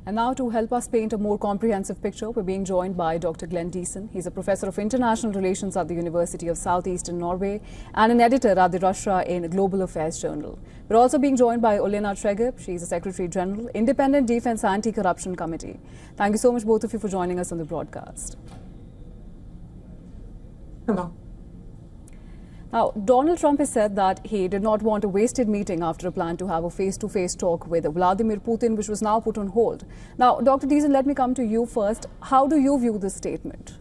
And now to help us paint a more comprehensive picture, we're being joined by Dr. Glenn Deason. He's a professor of international relations at the University of Southeastern Norway and an editor at the Russia in Global Affairs Journal. We're also being joined by Olena Tregeb. She's the Secretary General, Independent Defense Anti-Corruption Committee. Thank you so much, both of you, for joining us on the broadcast. Hello. Now, Donald Trump has said that he did not want a wasted meeting after a plan to have a face-to-face talk with Vladimir Putin, which was now put on hold. Now, Dr. Deason, let me come to you first. How do you view this statement?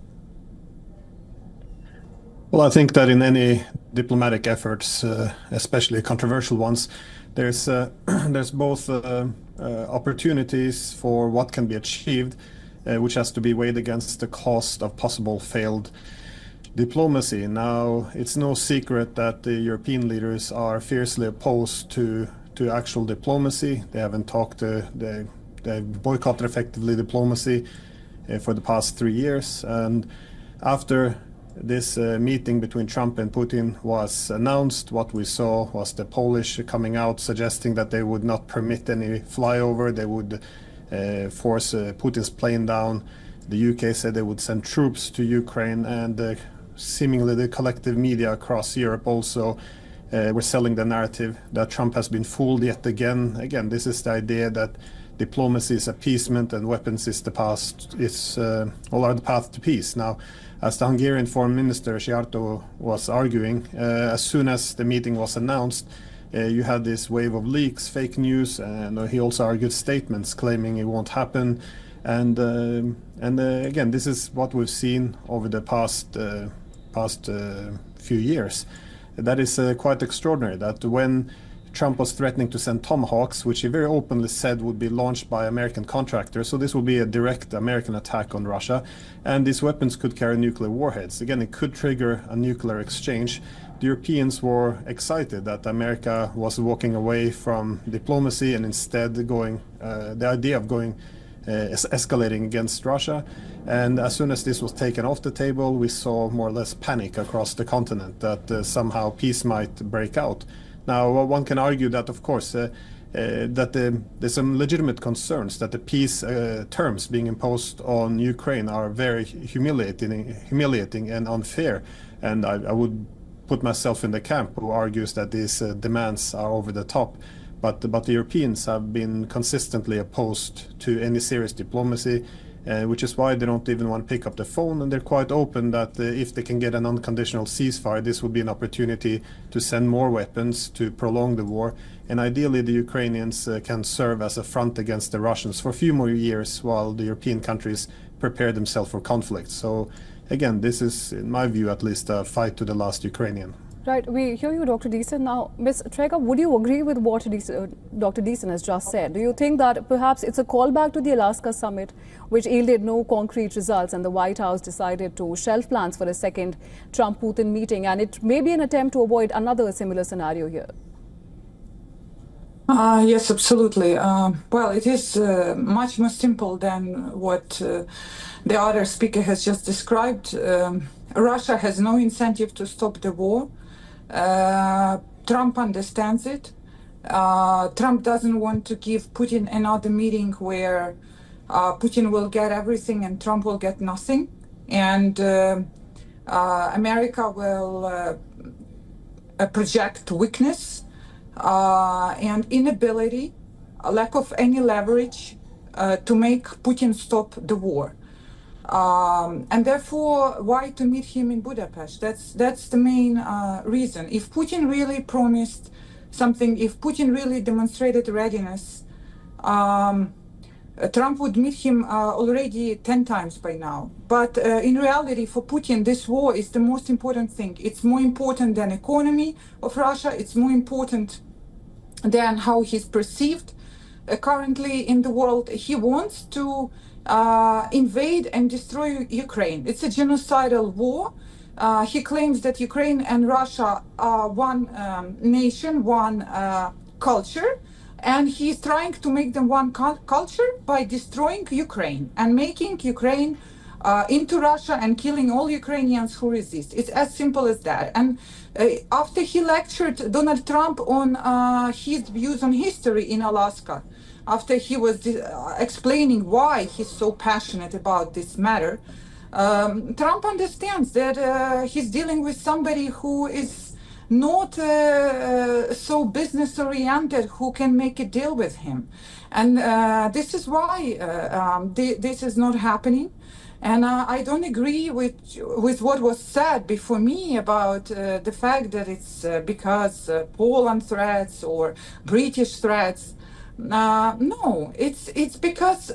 Well, I think that in any diplomatic efforts, especially controversial ones, there's both opportunities for what can be achieved, which has to be weighed against the cost of possible failed diplomacy. Now, it's no secret that the European leaders are fiercely opposed to actual diplomacy. They haven't talked. They boycotted effectively diplomacy for the past 3 years. And after this meeting between Trump and Putin was announced, what we saw was the Polish coming out suggesting that they would not permit any flyover. They would force Putin's plane down. The UK said they would send troops to Ukraine, and seemingly the collective media across Europe also were selling the narrative that Trump has been fooled yet again. Again, this is the idea that diplomacy is appeasement and weapons is the are the path to peace. Now, as the Hungarian Foreign Minister Szijjártó was arguing, as soon as the meeting was announced, you had this wave of leaks, fake news, and he also argued statements claiming it won't happen. And again, this is what we've seen over the past few years. That is quite extraordinary, that when Trump was threatening to send Tomahawks, which he very openly said would be launched by American contractors, so this will be a direct American attack on Russia, and these weapons could carry nuclear warheads. Again, it could trigger a nuclear exchange. The Europeans were excited that America was walking away from diplomacy and instead going, the idea of going escalating against Russia. And as soon as this was taken off the table, we saw more or less panic across the continent that somehow peace might break out. Now, one can argue that, of course, that there's some legitimate concerns that the peace terms being imposed on Ukraine are very humiliating and unfair. And I would put myself in the camp who argues that these demands are over the top. But the Europeans have been consistently opposed to any serious diplomacy, which is why they don't even want to pick up the phone, and they're quite open that if they can get an unconditional ceasefire, this would be an opportunity to send more weapons to prolong the war. And ideally, the Ukrainians can serve as a front against the Russians for a few more years while the European countries prepare themselves for conflict. So again, this is, in my view at least, a fight to the last Ukrainian. Right, we hear you, Dr. Deason. Now, Ms. Tregeb, would you agree with what Dr. Deason has just said? Do you think that perhaps it's a callback to the Alaska summit, which yielded no concrete results, and the White House decided to shelve plans for a second Trump-Putin meeting, and it may be an attempt to avoid another similar scenario here? Yes, absolutely. Well, it is much more simple than what the other speaker has just described. Russia has no incentive to stop the war. Trump understands it. Trump doesn't want to give Putin another meeting where Putin will get everything and Trump will get nothing. And America will project weakness and inability, a lack of any leverage to make Putin stop the war. And therefore, why to meet him in Budapest? That's the main reason. If Putin really promised something, if Putin really demonstrated readiness, Trump would meet him already 10 times by now. But in reality, for Putin, this war is the most important thing. It's more important than economy of Russia. It's more important than how he's perceived currently in the world. He wants to invade and destroy Ukraine. It's a genocidal war. He claims that Ukraine and Russia are one nation, one culture, and he's trying to make them one culture by destroying Ukraine and making Ukraine into Russia and killing all Ukrainians who resist. It's as simple as that. And after he lectured Donald Trump on his views on history in Alaska, after he was explaining why he's so passionate about this matter, Trump understands that he's dealing with somebody who is not so business oriented, who can make a deal with him. And this is why this is not happening. And I don't agree with what was said before me about the fact that it's because Poland threats or British threats. No, it's because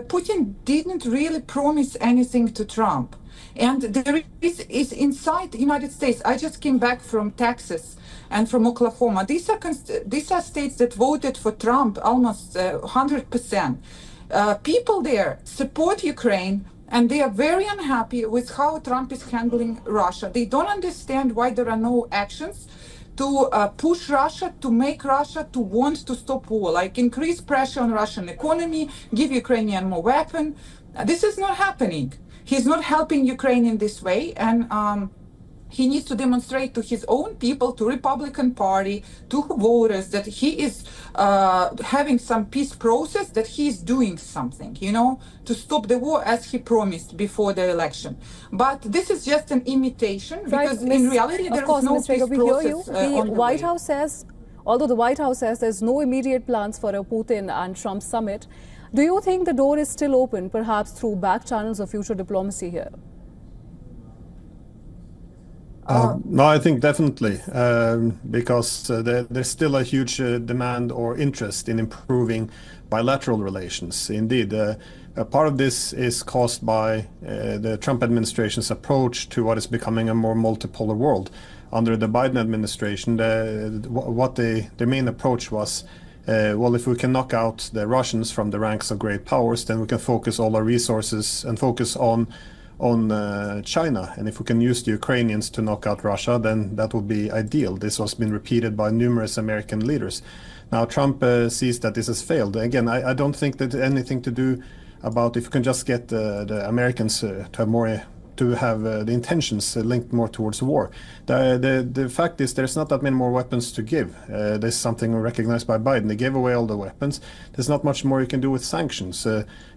Putin didn't really promise anything to Trump. And there is inside the United States. I just came back from Texas and from Oklahoma. These are states that voted for Trump almost 100%. People there support Ukraine, and they are very unhappy with how Trump is handling Russia. They don't understand why there are no actions to push Russia, to make Russia to want to stop war, like increase pressure on Russian economy, give Ukrainian more weapons. This is not happening. He's not helping Ukraine in this way, and he needs to demonstrate to his own people, to Republican Party, to voters that he is having some peace process, that he is doing something, you know, to stop the war as he promised before the election. But this is just an imitation, because in reality there is no peace process on the White House says, although the White House says there's no immediate plans for a Putin and Trump summit, do you think the door is still open, perhaps through back channels of future diplomacy here? No, I think definitely, because there's still a huge demand or interest in improving bilateral relations. Indeed, a part of this is caused by the Trump administration's approach to what is becoming a more multipolar world. Under the Biden administration, their main approach was, well, if we can knock out the Russians from the ranks of great powers, then we can focus all our resources and focus on China. And if we can use the Ukrainians to knock out Russia, then that would be ideal. This has been repeated by numerous American leaders. Now, Trump sees that this has failed. Again, I don't think that anything to do about if you can just get the Americans to have more the intentions linked more towards war. The fact is there's not that many more weapons to give. There's something recognized by Biden. They gave away all the weapons. There's not much more you can do with sanctions.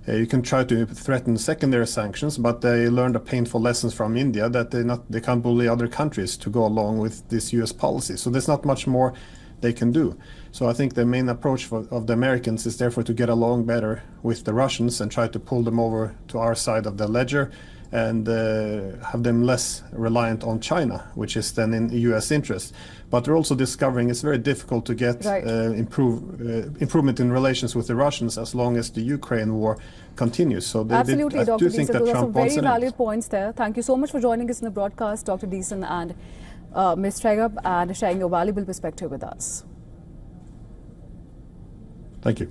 You can try to threaten secondary sanctions, but they learned a painful lessons from India that they can't bully other countries to go along with this U.S. policy. So there's not much more they can do. So I think the main approach of the Americans is therefore to get along better with the Russians and try to pull them over to our side of the ledger, and have them less reliant on China, which is then in U.S. interest. But they're also discovering it's very difficult to get improvement in relations with the Russians as long as the Ukraine war continues. So absolutely, I Dr. do think Deason, that those Trump are some very valid points there. Thank you so much for joining us in the broadcast, Dr. Deason, and Ms. Tregab, and sharing your valuable perspective with us. Thank you.